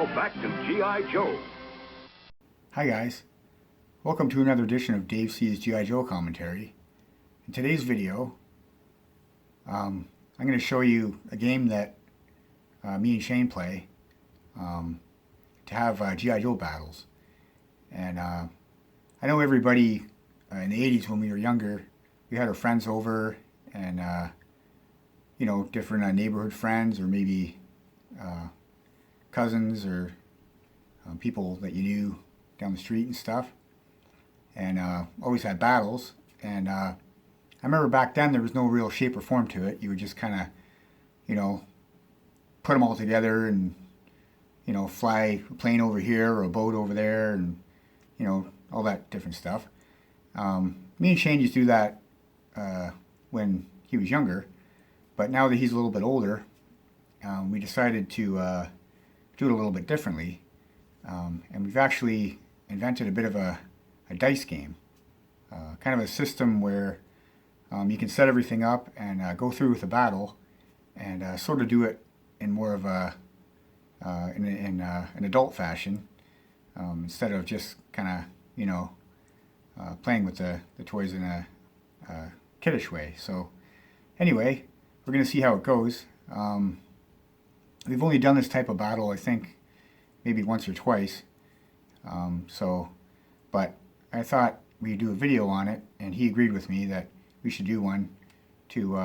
Now back to G.I. Joe. Hi guys, welcome to another edition of Dave C's G.I. Joe commentary. In today's video, I'm going to show you a game that me and Shane play to have G.I. Joe battles. And I know everybody in the 80s when we were younger, we had our friends over and you know, different neighborhood friends or maybe cousins or people that you knew down the street and stuff, and always had battles. And I remember back then there was no real shape or form to it. You would just kind of, you know, put them all together and, you know, fly a plane over here or a boat over there and, you know, all that different stuff. Me and Shane used to do that when he was younger, but now that he's a little bit older, we decided to do it a little bit differently. And we've actually invented a bit of a dice game, kind of a system where you can set everything up and go through with a battle and sort of do it in more of a in an adult fashion, instead of just kind of, you know, playing with the toys in a kiddish way. So anyway, we're going to see how it goes. We've only done this type of battle, I think, maybe once or twice. But I thought we'd do a video on it, and he agreed with me that we should do one to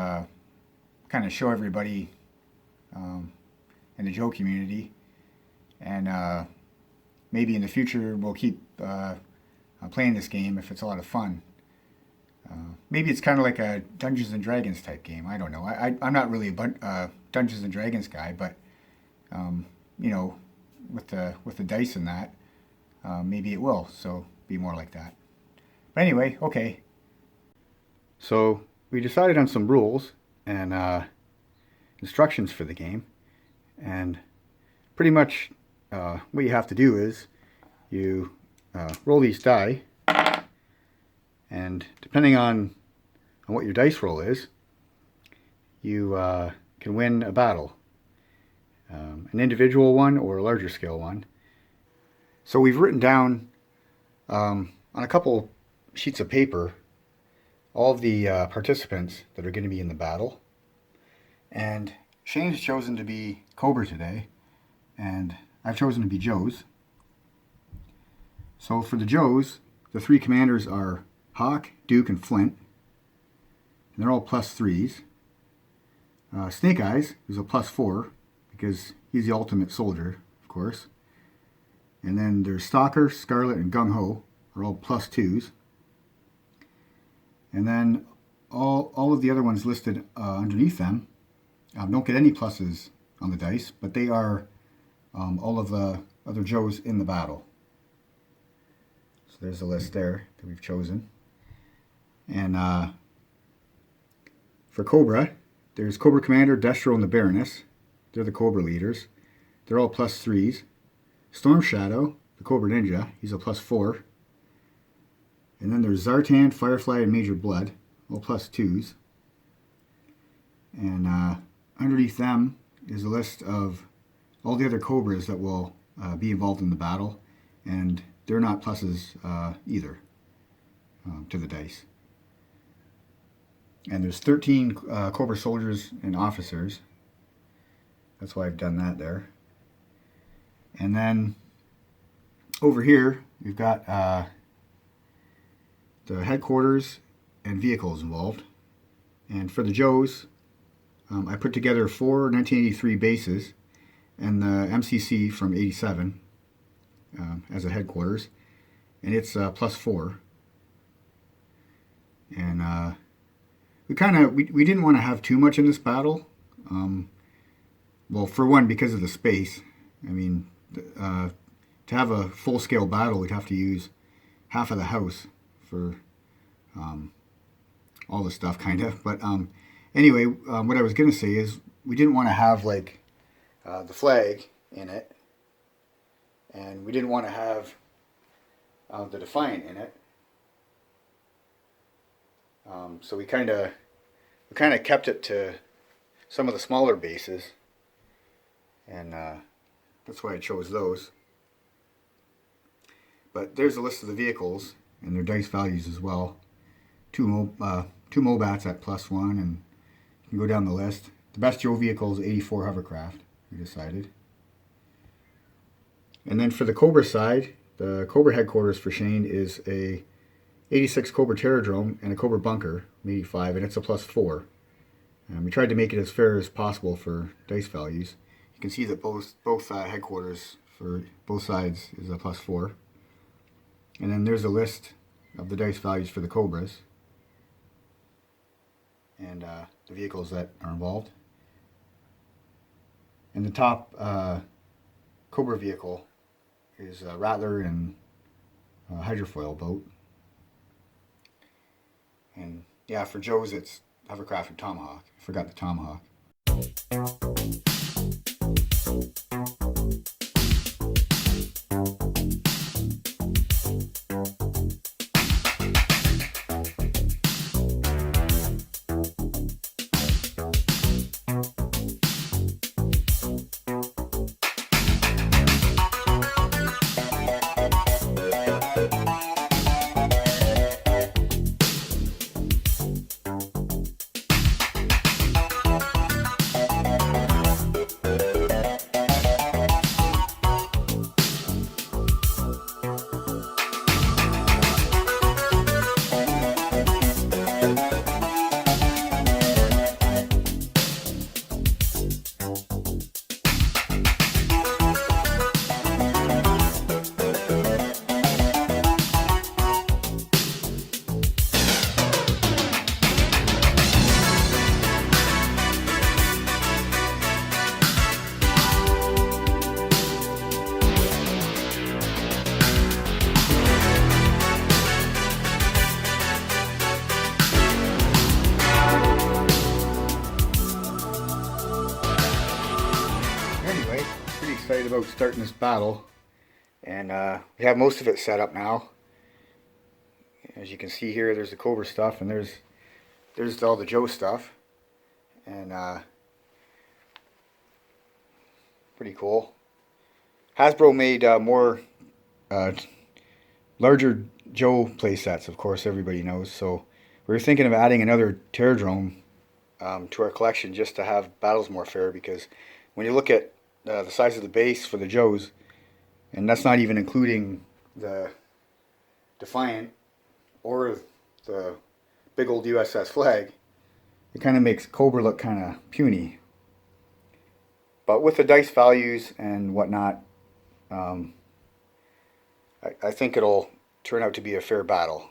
kind of show everybody in the Joe community. And maybe in the future we'll keep playing this game if it's a lot of fun. Maybe it's kind of like a Dungeons and Dragons type game. I don't know. I'm not really a Dungeons and Dragons guy, but you know, with the dice and that, maybe it will. So be more like that. But anyway, okay. So we decided on some rules and instructions for the game, and pretty much what you have to do is you roll these die, and depending on what your dice roll is, you can win a battle, an individual one or a larger scale one. So we've written down on a couple sheets of paper all of the participants that are going to be in the battle. And Shane's chosen to be Cobra today, and I've chosen to be Joe's. So for the Joes, the three commanders are Hawk, Duke, and Flint. And they're all +3s. Snake Eyes is a +4 because he's the ultimate soldier, of course. And then there's Stalker, Scarlet, and Gung Ho are all +2s. And then all of the other ones listed underneath them don't get any pluses on the dice, but they are all of the other Joes in the battle. So there's the list there that we've chosen. And for Cobra, there's Cobra Commander, Destro, and the Baroness. They're the Cobra leaders. They're all +3s. Storm Shadow, the Cobra Ninja, he's a +4. And then there's Zartan, Firefly, and Major Blood, all +2s. And underneath them is a list of all the other Cobras that will be involved in the battle, and they're not pluses either to the dice. And there's 13 Cobra soldiers and officers. That's why I've done that there. And then over here we've got the headquarters and vehicles involved. And for the Joes, I put together 4 1983 bases and the MCC from '87 as a headquarters, and it's +4. And we didn't want to have too much in this battle. Well, for one, because of the space. I mean, to have a full-scale battle, we'd have to use half of the house for all the stuff, kind of. But anyway, what I was going to say is we didn't want to have, like, the flag in it, and we didn't want to have the Defiant in it. So we kind of kept it to some of the smaller bases, and that's why I chose those. But there's a list of the vehicles and their dice values as well. Two Mobats at +1, and you can go down the list. The best Joe vehicle is 84 Hovercraft, we decided. And then for the Cobra side, the Cobra headquarters for Shane is a 86 Cobra Terradrome and a Cobra Bunker, 85, and it's a +4. And we tried to make it as fair as possible for dice values. You can see that both headquarters for both sides is a +4. And then there's a list of the dice values for the Cobras and the vehicles that are involved. And the top Cobra vehicle is a Rattler and a hydrofoil boat. And yeah, for Joe's it's Hovercraft and Tomahawk. I forgot the Tomahawk. Anyway, pretty excited about starting this battle, and we have most of it set up now. As you can see here, there's the Cobra stuff, and there's all the Joe stuff, and pretty cool. Hasbro made more larger Joe playsets, of course, everybody knows. So we were thinking of adding another Terradrome to our collection just to have battles more fair, because when you look at the size of the base for the Joes, and that's not even including the Defiant or the big old USS Flag, it kind of makes Cobra look kind of puny. But with the dice values and whatnot, I think it'll turn out to be a fair battle.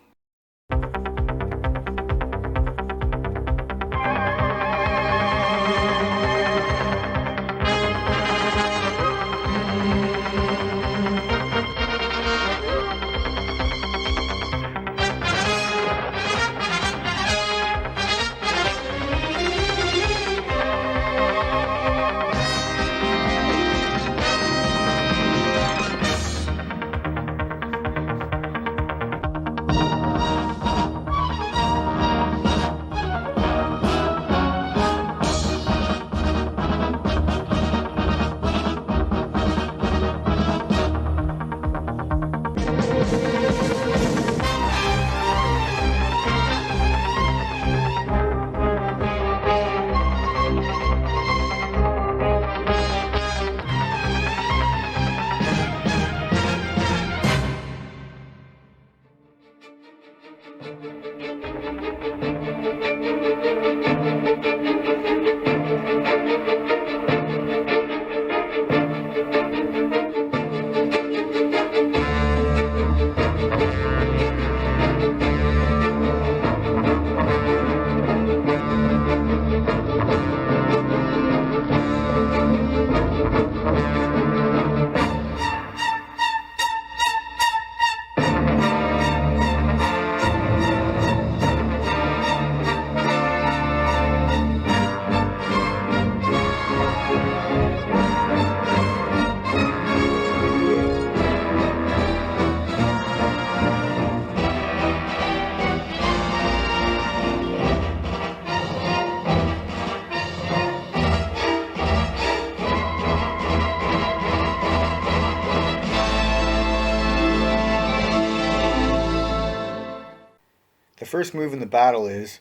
first move in the battle is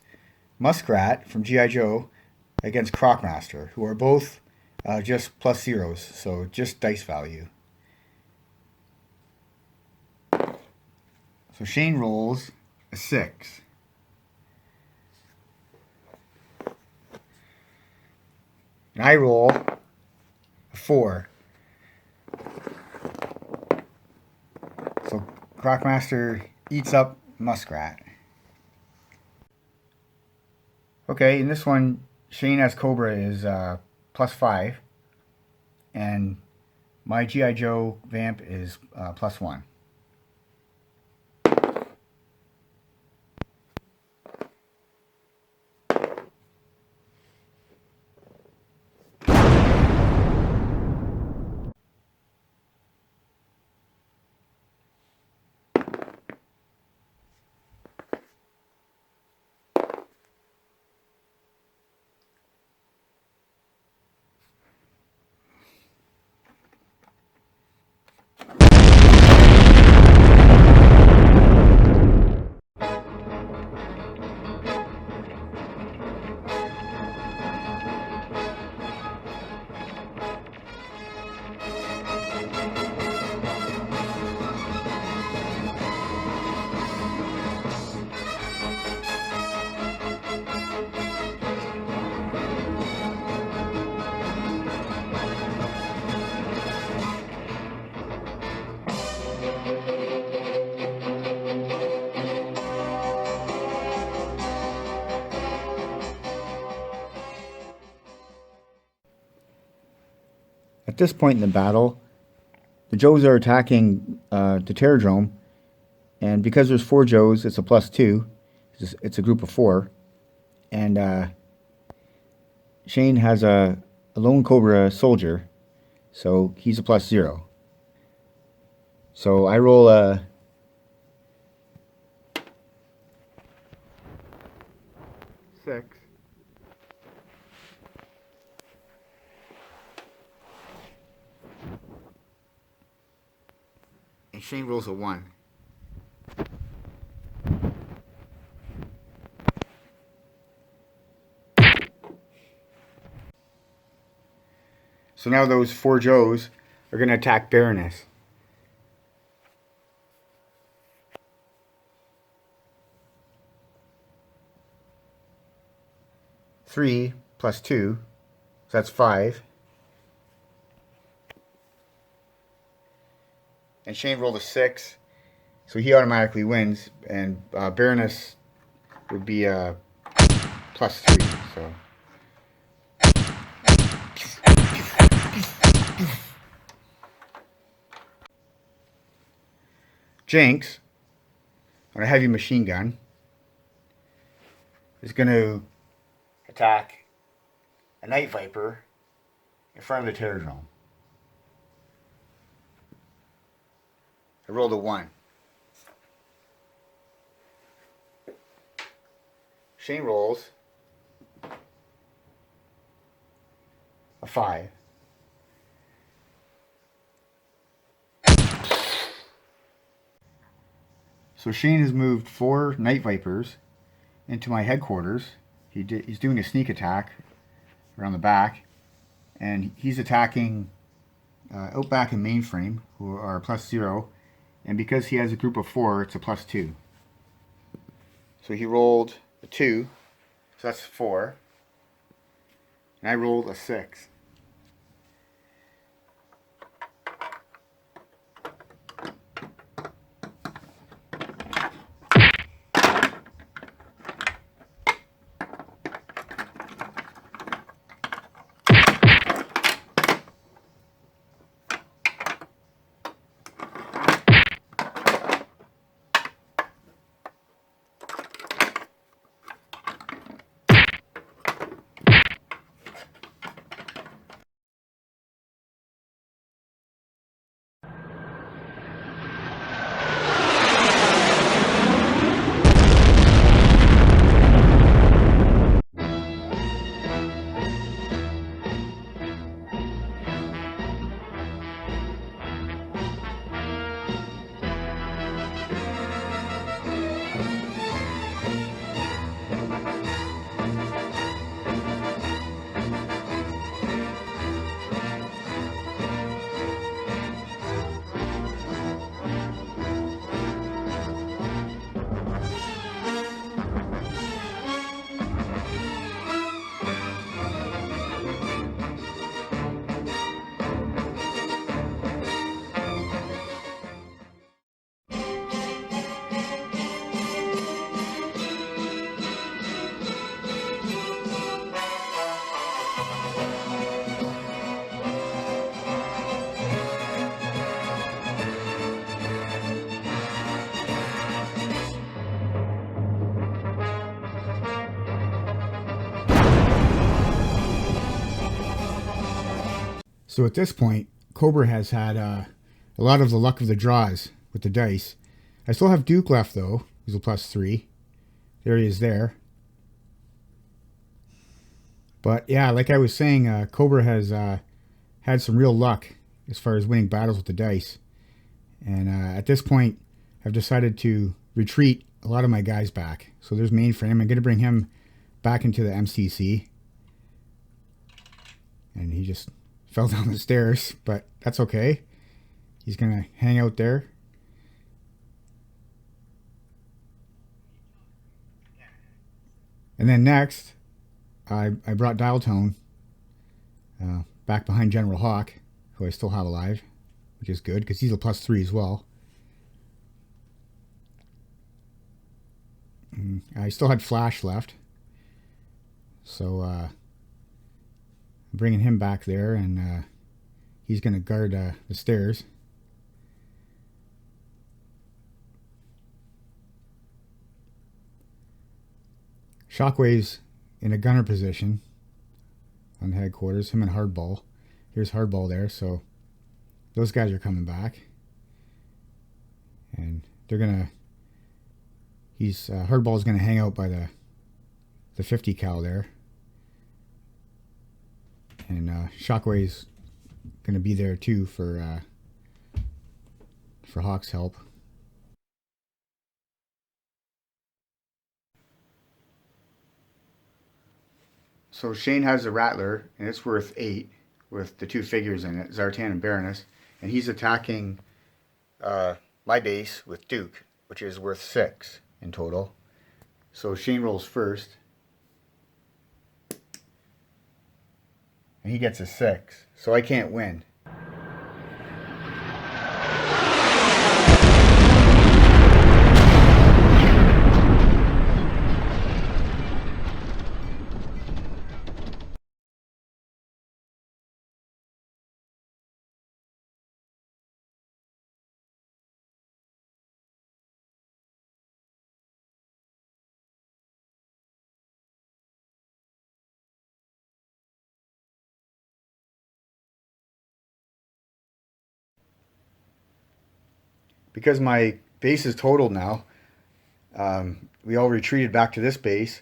Muskrat from G.I. Joe against Crocmaster, who are both just plus zeros, so just dice value. So Shane rolls a 6. And I roll a 4. So Crocmaster eats up Muskrat. Okay, in this one, Shane as Cobra is plus 5. And my G.I. Joe Vamp is plus 1. At this point in the battle, the Joes are attacking the Terradrome, and because there's 4 Joes, it's a plus 2. It's a group of 4, and Shane has a lone Cobra soldier, so he's a plus 0. So I roll a 6. And Shane rolls a 1. So now those 4 Joes are going to attack Baroness. 3 plus 2, so that's 5. And Shane rolled a 6, so he automatically wins, and Baroness would be plus 3, so... Jinx, on a heavy machine gun, is going to attack a Night Viper in front of the Terradrome. I rolled a 1. Shane rolls a 5. So Shane has moved 4 Night Vipers into my headquarters. He's doing a sneak attack around the back, and he's attacking Outback and Mainframe, who are plus 0, and because he has a group of 4, it's a plus 2. So he rolled a 2, so that's 4, and I rolled a 6. So at this point, Cobra has had a lot of the luck of the draws with the dice. I still have Duke left though. He's a +3. There he is there. But yeah, like I was saying, Cobra has had some real luck as far as winning battles with the dice. And at this point, I've decided to retreat a lot of my guys back. So there's Mainframe. I'm going to bring him back into the MCC. And he just fell down the stairs, but that's okay. He's going to hang out there. And then next, I brought Dial Tone back behind General Hawk, who I still have alive, which is good because he's a +3 as well. And I still had Flash left, so I'm bringing him back there, and he's going to guard the stairs. Shockwave's in a gunner position on headquarters, him and Hardball. Here's Hardball there, so those guys are coming back. And they're gonna, Hardball's gonna hang out by the 50 cal there. And Shockwave's gonna be there too for Hawk's help. So Shane has a Rattler, and it's worth 8 with the 2 figures in it, Zartan and Baroness. And he's attacking my base with Duke, which is worth 6 in total. So Shane rolls first. And he gets a 6. So I can't win. Because my base is totaled now, we all retreated back to this base,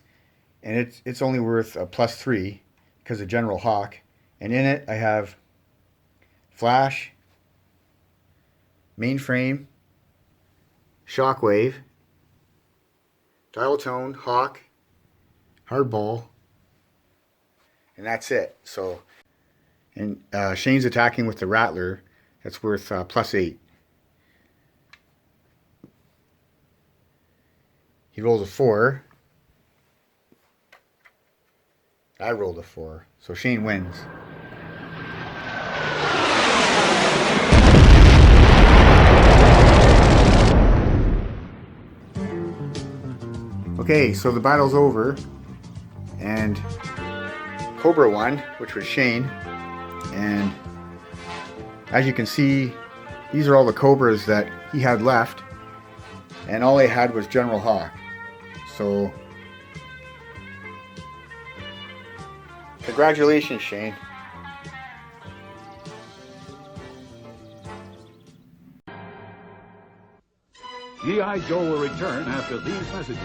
and it's only worth a +3 because of General Hawk. And in it I have Flash, Mainframe, Shockwave, Dial Tone, Hawk, Hardball, and that's it. So, and Shane's attacking with the Rattler. That's worth +8. He rolls a 4. I rolled a 4. So Shane wins. Okay, so the battle's over. And Cobra won, which was Shane. And as you can see, these are all the Cobras that he had left. And all I had was General Hawk. So, congratulations, Shane. G.I. Joe will return after these messages.